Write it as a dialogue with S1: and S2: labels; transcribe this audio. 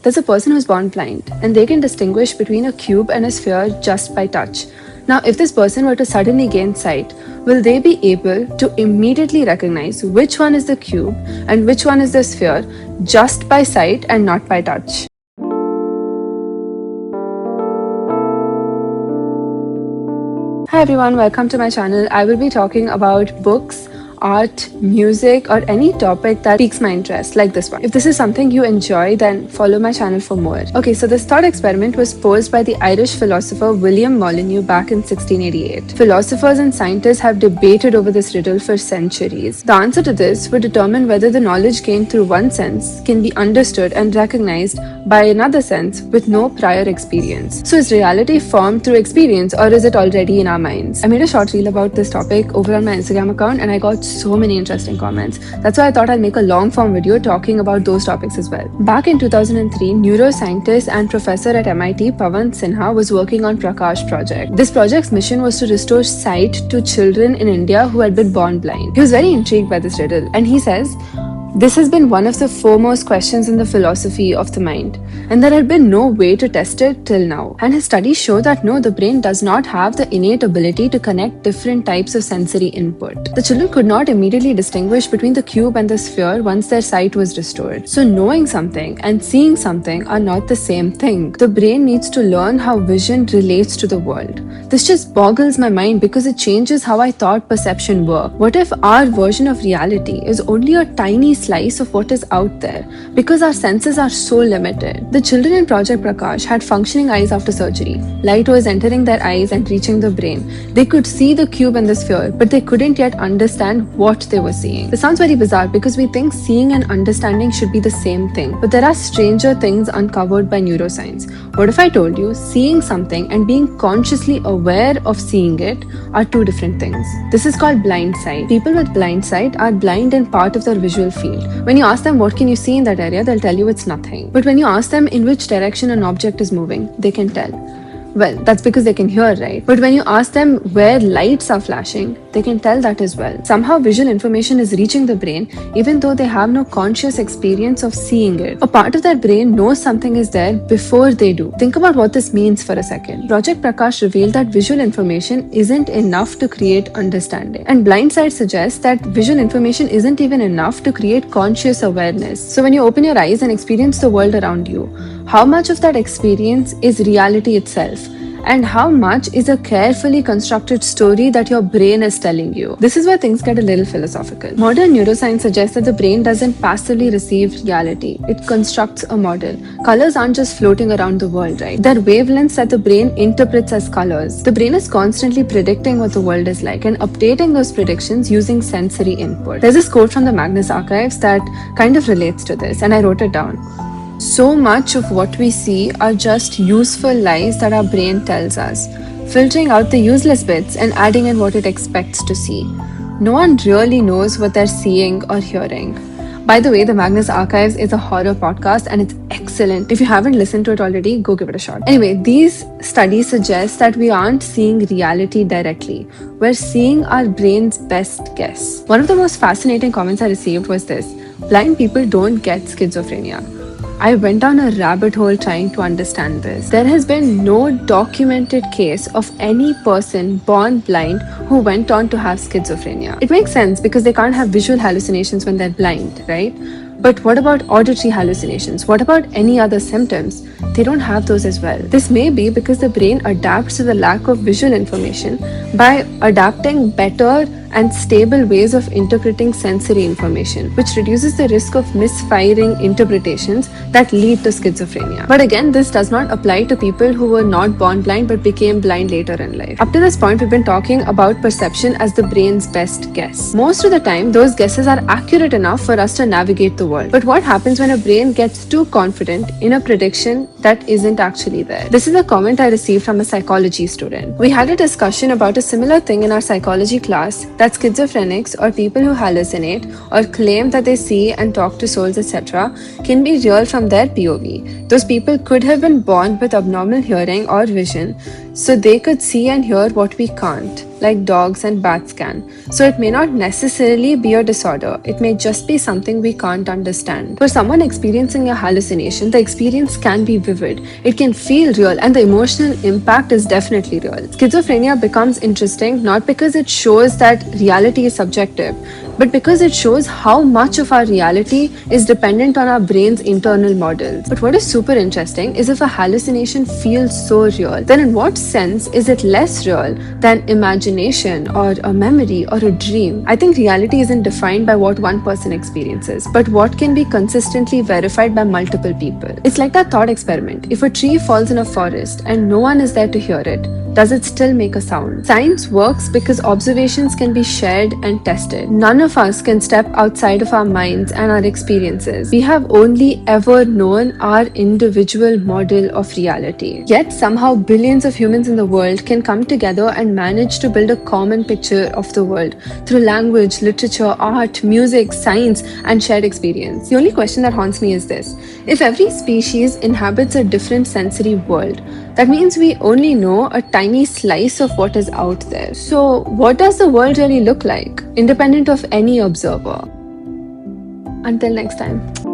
S1: There's a person who's born blind, and they can distinguish between a cube and a sphere just by touch. Now, if this person were to suddenly gain sight, will they be able to immediately recognize which one is the cube and which one is the sphere just by sight and not by touch? Hi everyone, welcome to my channel. I will be talking about books, art, music, or any topic that piques my interest, like this one. If this is something you enjoy, then follow my channel for more. Okay, so this thought experiment was posed by the Irish philosopher William Molyneux back in 1688. Philosophers and scientists have debated over this riddle for centuries. The answer to this would determine whether the knowledge gained through one sense can be understood and recognized by another sense with no prior experience. So is reality formed through experience, or is it already in our minds? I made a short reel about this topic over on my Instagram account, and I got so many interesting comments. That's why I thought I'll make a long form video talking about those topics as well. Back in 2003, neuroscientist and professor at MIT Pawan Sinha was working on Prakash project. This project's mission was to restore sight to children in India who had been born blind. He was very intrigued by this riddle, and he says, "This has been one of the foremost questions in the philosophy of the mind, and there had been no way to test it till now. And his studies show that no, the brain does not have the innate ability to connect different types of sensory input. The children could not immediately distinguish between the cube and the sphere once their sight was restored. So knowing something and seeing something are not the same thing. The brain needs to learn how vision relates to the world. This just boggles my mind because it changes how I thought perception worked. What if our version of reality is only a tiny slice of what is out there because our senses are so limited?" The children in Project Prakash had functioning eyes after surgery. Light was entering their eyes and reaching the brain. They could see the cube and the sphere, but they couldn't yet understand what they were seeing. This sounds very bizarre because we think seeing and understanding should be the same thing, but there are stranger things uncovered by neuroscience. What if I told you seeing something and being consciously aware of seeing it are two different things? This is called blind sight. People with blind sight are blind in part of their visual field. When you ask them what can you see in that area, they'll tell you it's nothing. But when you ask them in which direction an object is moving, they can tell. Well, that's because they can hear, right? But when you ask them where lights are flashing, they can tell that as well. Somehow visual information is reaching the brain even though they have no conscious experience of seeing it. A part of their brain knows something is there before they do. Think about what this means for a second. Project Prakash revealed that visual information isn't enough to create understanding. And blind sight suggests that visual information isn't even enough to create conscious awareness. So when you open your eyes and experience the world around you, how much of that experience is reality itself? And how much is a carefully constructed story that your brain is telling you? This is where things get a little philosophical. Modern neuroscience suggests that the brain doesn't passively receive reality. It constructs a model. Colors aren't just floating around the world, right? They're wavelengths that the brain interprets as colors. The brain is constantly predicting what the world is like and updating those predictions using sensory input. There's this quote from the Magnus Archives that kind of relates to this, and I wrote it down. "So much of what we see are just useful lies that our brain tells us, filtering out the useless bits and adding in what it expects to see. No one really knows what they're seeing or hearing." By the way, the Magnus Archives is a horror podcast and it's excellent. If you haven't listened to it already, go give it a shot. Anyway, these studies suggest that we aren't seeing reality directly. We're seeing our brain's best guess. One of the most fascinating comments I received was this: "Blind people don't get schizophrenia." I went down a rabbit hole trying to understand this. There has been no documented case of any person born blind who went on to have schizophrenia. It makes sense because they can't have visual hallucinations when they're blind, right? But what about auditory hallucinations? What about any other symptoms? They don't have those as well. This may be because the brain adapts to the lack of visual information by adapting better and stable ways of interpreting sensory information, which reduces the risk of misfiring interpretations that lead to schizophrenia. But again, this does not apply to people who were not born blind but became blind later in life. Up to this point, we've been talking about perception as the brain's best guess. Most of the time, those guesses are accurate enough for us to navigate the world. But what happens when a brain gets too confident in a prediction that isn't actually there? This is a comment I received from a psychology student. We had a discussion about a similar thing in our psychology class, that schizophrenics or people who hallucinate or claim that they see and talk to souls, etc., can be real from their POV. Those people could have been born with abnormal hearing or vision, so they could see and hear what we can't. like dogs and bats can. So it may not necessarily be a disorder, it may just be something we can't understand. For someone experiencing a hallucination, the experience can be vivid, it can feel real, and the emotional impact is definitely real. Schizophrenia becomes interesting not because it shows that reality is subjective, but because it shows how much of our reality is dependent on our brain's internal models. But what is super interesting is if a hallucination feels so real, then in what sense is it less real than imagination or a memory or a dream? I think reality isn't defined by what one person experiences, but what can be consistently verified by multiple people. It's like that thought experiment. If a tree falls in a forest and no one is there to hear it, does it still make a sound? Science works because observations can be shared and tested. None of us can step outside of our minds and our experiences. We have only ever known our individual model of reality. Yet somehow billions of humans in the world can come together and manage to build a common picture of the world through language, literature, art, music, science, and shared experience. The only question that haunts me is this: if every species inhabits a different sensory world, that means we only know a tiny slice of what is out there. So, what does the world really look like, independent of any observer? Until next time.